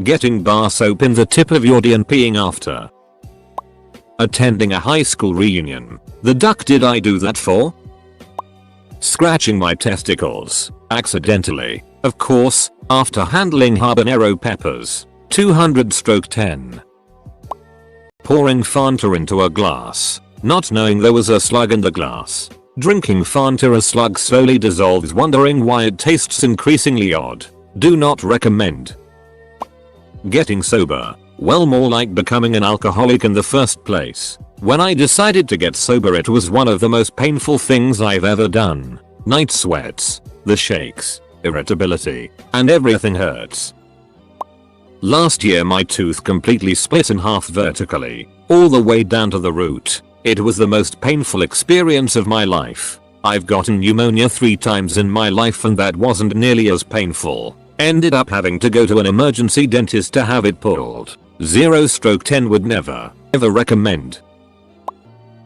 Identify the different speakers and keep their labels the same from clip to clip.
Speaker 1: Getting bar soap in the tip of your D and peeing after. Attending a high school reunion. The duck did I do that for? Scratching my testicles. Accidentally. Of course, after handling habanero peppers. 200/10. Pouring Fanta into a glass. Not knowing there was a slug in the glass. Drinking Fanta, a slug slowly dissolves, wondering why it tastes increasingly odd. Do not recommend. Getting sober. Well, more like becoming an alcoholic in the first place. When I decided to get sober, it was one of the most painful things I've ever done. Night sweats, the shakes, irritability, and everything hurts. Last year my tooth completely split in half vertically, all the way down to the root. It was the most painful experience of my life. I've gotten pneumonia 3 times in my life and that wasn't nearly as painful. Ended up having to go to an emergency dentist to have it pulled. 0/10 would never, ever recommend.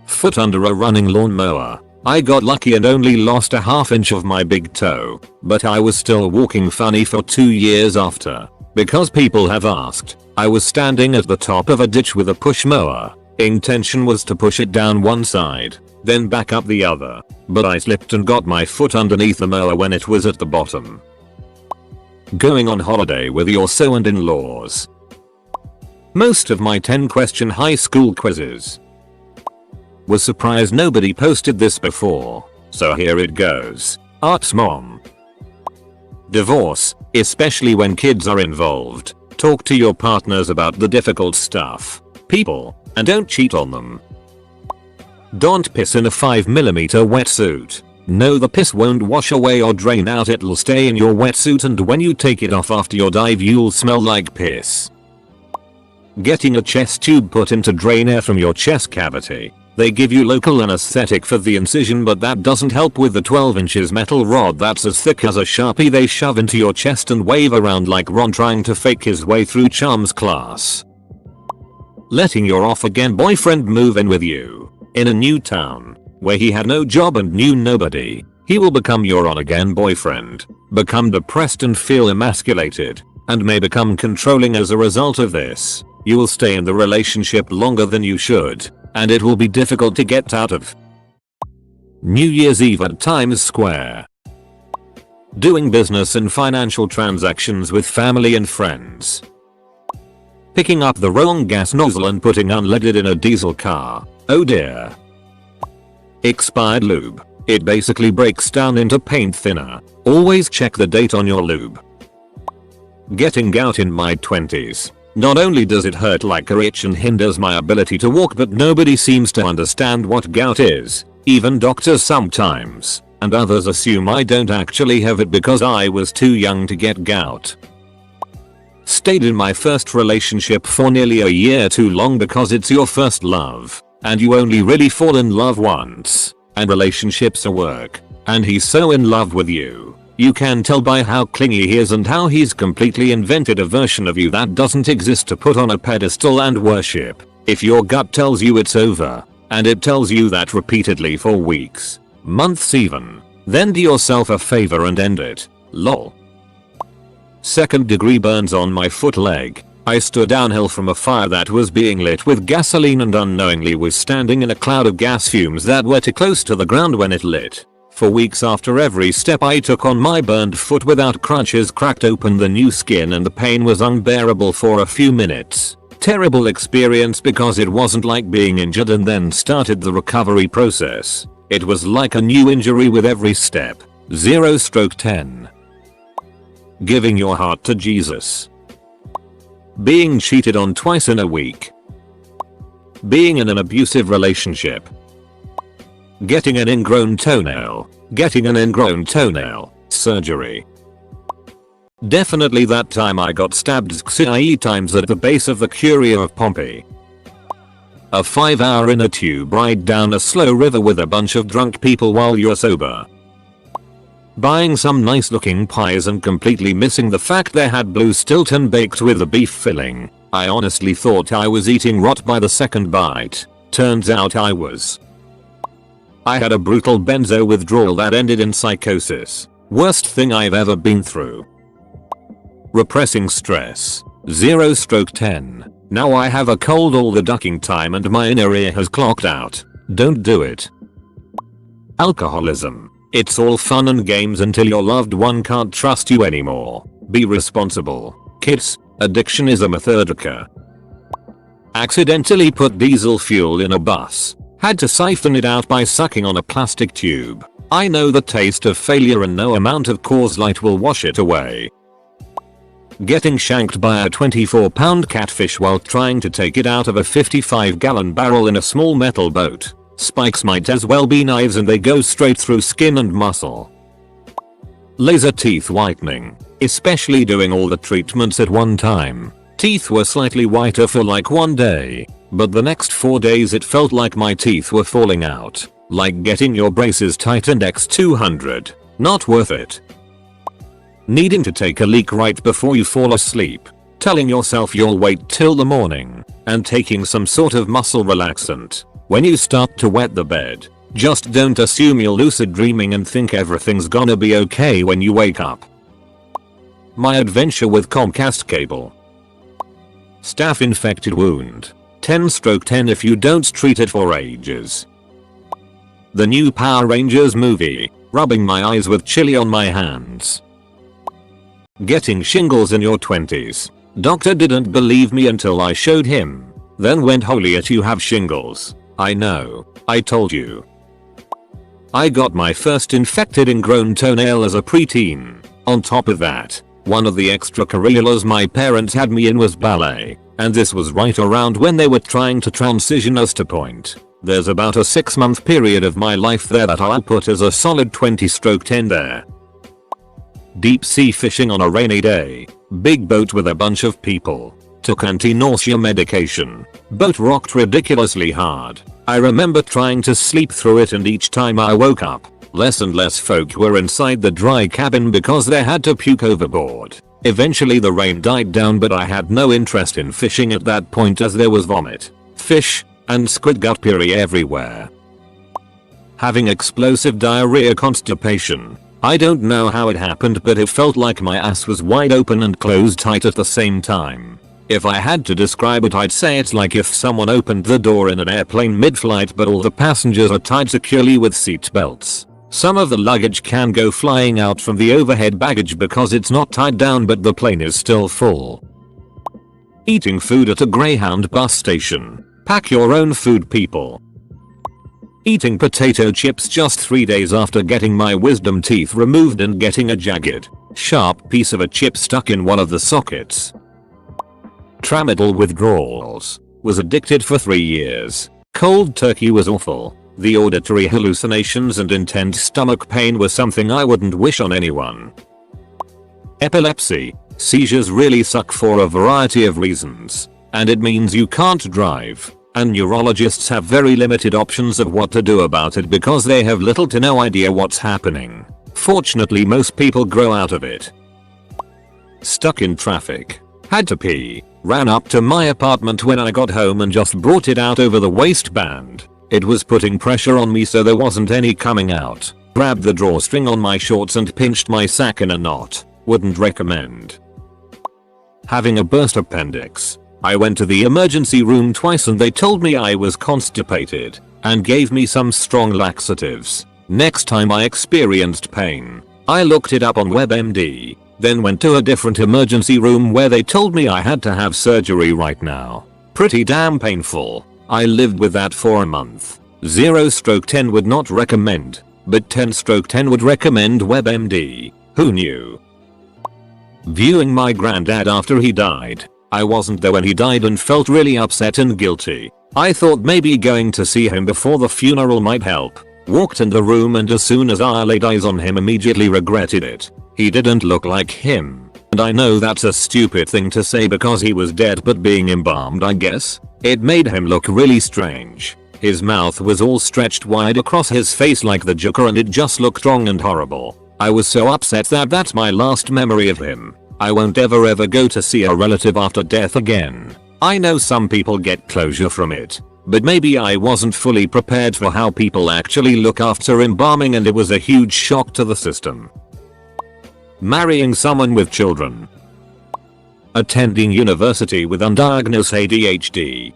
Speaker 1: Foot under a running lawnmower. I got lucky and only lost a ½ inch of my big toe, but I was still walking funny for 2 years after. Because people have asked, I was standing at the top of a ditch with a push mower. Intention was to push it down one side, then back up the other, but I slipped and got my foot underneath the mower when it was at the bottom. Going on holiday with your so-and-in-laws. Most of my 10-question high school quizzes. Was surprised nobody posted this before, so here it goes. Art's mom. Divorce, especially when kids are involved. Talk to your partners about the difficult stuff, people, and don't cheat on them. Don't piss in a 5mm wetsuit. No, the piss won't wash away or drain out, it'll stay in your wetsuit, and when you take it off after your dive you'll smell like piss. Getting a chest tube put in to drain air from your chest cavity. They give you local anesthetic for the incision, but that doesn't help with the 12 inches metal rod that's as thick as a Sharpie they shove into your chest and wave around like Ron trying to fake his way through charms class. Letting your off-again boyfriend move in with you. In a new town, where he had no job and knew nobody, he will become your on-again boyfriend, become depressed and feel emasculated, and may become controlling as a result of this. You will stay in the relationship longer than you should, and it will be difficult to get out of. New Year's Eve at Times Square. Doing business and financial transactions with family and friends. Picking up the wrong gas nozzle and putting unleaded in a diesel car. Oh dear. Expired lube. It basically breaks down into paint thinner. Always check the date on your lube. Getting gout in my 20s. Not only does it hurt like a itch and hinders my ability to walk, but nobody seems to understand what gout is. Even doctors sometimes, and others assume I don't actually have it because I was too young to get gout. Stayed in my first relationship for nearly a year too long because it's your first love, and you only really fall in love once, and relationships are work, and he's so in love with you. You can tell by how clingy he is and how he's completely invented a version of you that doesn't exist to put on a pedestal and worship. If your gut tells you it's over, and it tells you that repeatedly for weeks, months even, then do yourself a favor and end it. Lol. 2nd degree burns on my foot leg. I stood downhill from a fire that was being lit with gasoline and unknowingly was standing in a cloud of gas fumes that were too close to the ground when it lit. For weeks after every step I took on my burned foot without crutches cracked open the new skin and the pain was unbearable for a few minutes. Terrible experience because it wasn't like being injured and then started the recovery process. It was like a new injury with every step. 0/10. Giving your heart to Jesus. Being cheated on twice in a week. Being in an abusive relationship. Getting an ingrown toenail. Getting an ingrown toenail. Surgery. Definitely that time I got stabbed 6 times at the base of the Curia of Pompey. A 5-hour inner tube ride down a slow river with a bunch of drunk people while you're sober. Buying some nice looking pies and completely missing the fact they had blue Stilton baked with a beef filling. I honestly thought I was eating rot by the second bite. Turns out I was. I had a brutal benzo withdrawal that ended in psychosis. Worst thing I've ever been through. Repressing stress. 0/10. Now I have a cold all the ducking time and my inner ear has clocked out. Don't do it. Alcoholism. It's all fun and games until your loved one can't trust you anymore. Be responsible. Kids, addiction is a methodica. Accidentally put diesel fuel in a bus. Had to siphon it out by sucking on a plastic tube. I know the taste of failure and no amount of Coors Light will wash it away. Getting shanked by a 24-pound catfish while trying to take it out of a 55-gallon barrel in a small metal boat. Spikes might as well be knives and they go straight through skin and muscle. Laser teeth whitening. Especially doing all the treatments at one time. Teeth were slightly whiter for like one day, but the next 4 days it felt like my teeth were falling out. Like getting your braces tightened x200. Not worth it. Needing to take a leak right before you fall asleep. Telling yourself you'll wait till the morning. And taking some sort of muscle relaxant. When you start to wet the bed. Just don't assume you're lucid dreaming and think everything's gonna be okay when you wake up. My adventure with Comcast cable. Staph infected wound. 10/10 if you don't treat it for ages. The new Power Rangers movie. Rubbing my eyes with chili on my hands. Getting shingles in your 20s. Doctor didn't believe me until I showed him. Then went, holy it, you have shingles. I know. I told you. I got my first infected ingrown toenail as a preteen. On top of that, one of the extracurriculars my parents had me in was ballet. And this was right around when they were trying to transition us to point. There's about a 6-month period of my life there that I'll put as a solid 20/10 there. Deep sea fishing on a rainy day. Big boat with a bunch of people. Took anti-nausea medication. Boat rocked ridiculously hard. I remember trying to sleep through it and each time I woke up, less and less folk were inside the dry cabin because they had to puke overboard. Eventually the rain died down but I had no interest in fishing at that point as there was vomit, fish, and squid gut puree everywhere. Having explosive diarrhea constipation. I don't know how it happened but it felt like my ass was wide open and closed tight at the same time. If I had to describe it I'd say it's like if someone opened the door in an airplane mid-flight but all the passengers are tied securely with seat belts. Some of the luggage can go flying out from the overhead baggage because it's not tied down but the plane is still full. Eating food at a Greyhound bus station. Pack your own food, people. Eating potato chips just 3 days after getting my wisdom teeth removed and getting a jagged, sharp piece of a chip stuck in one of the sockets. Tramadol withdrawals. Was addicted for 3 years. Cold turkey was awful. The auditory hallucinations and intense stomach pain were something I wouldn't wish on anyone. Epilepsy. Seizures really suck for a variety of reasons. And it means you can't drive. And neurologists have very limited options of what to do about it because they have little to no idea what's happening. Fortunately most people grow out of it. Stuck in traffic. Had to pee. Ran up to my apartment when I got home and just brought it out over the waistband. It was putting pressure on me so there wasn't any coming out. Grabbed the drawstring on my shorts and pinched my sack in a knot. Wouldn't recommend. Having a burst appendix. I went to the emergency room twice and they told me I was constipated and gave me some strong laxatives. Next time I experienced pain, I looked it up on WebMD, then went to a different emergency room where they told me I had to have surgery right now. Pretty damn painful. I lived with that for a month. 0/10 would not recommend, but 10/10 would recommend WebMD. Who knew? Viewing my granddad after he died. I wasn't there when he died and felt really upset and guilty. I thought maybe going to see him before the funeral might help. Walked in the room and as soon as I laid eyes on him immediately regretted it. He didn't look like him. And I know that's a stupid thing to say because he was dead but being embalmed I guess. It made him look really strange. His mouth was all stretched wide across his face like the Joker and it just looked wrong and horrible. I was so upset that that's my last memory of him. I won't ever go to see a relative after death again. I know some people get closure from it, but maybe I wasn't fully prepared for how people actually look after embalming and it was a huge shock to the system. Marrying someone with children. Attending university with undiagnosed ADHD.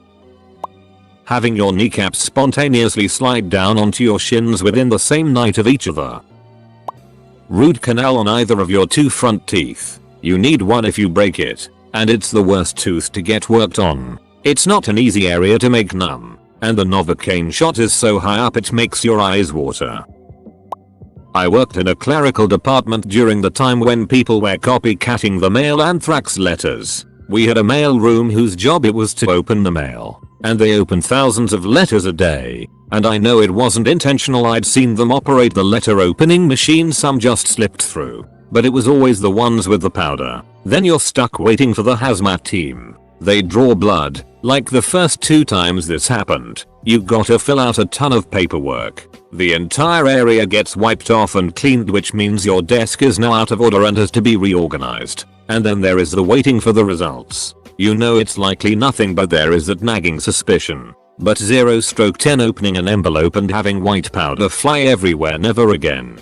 Speaker 1: Having your kneecaps spontaneously slide down onto your shins within the same night of each other. Root canal on either of your 2 front teeth. You need one if you break it, and it's the worst tooth to get worked on. It's not an easy area to make numb, and the Novocaine shot is so high up it makes your eyes water. I worked in a clerical department during the time when people were copycatting the mail anthrax letters. We had a mail room whose job it was to open the mail, and they opened thousands of letters a day. And I know it wasn't intentional, I'd seen them operate the letter opening machine, some just slipped through. But it was always the ones with the powder. Then you're stuck waiting for the hazmat team. They draw blood. Like the first 2 times this happened, you gotta fill out a ton of paperwork. The entire area gets wiped off and cleaned, which means your desk is now out of order and has to be reorganized. And then there is the waiting for the results. You know it's likely nothing, but there is that nagging suspicion. But 0/10 opening an envelope and having white powder fly everywhere, never again.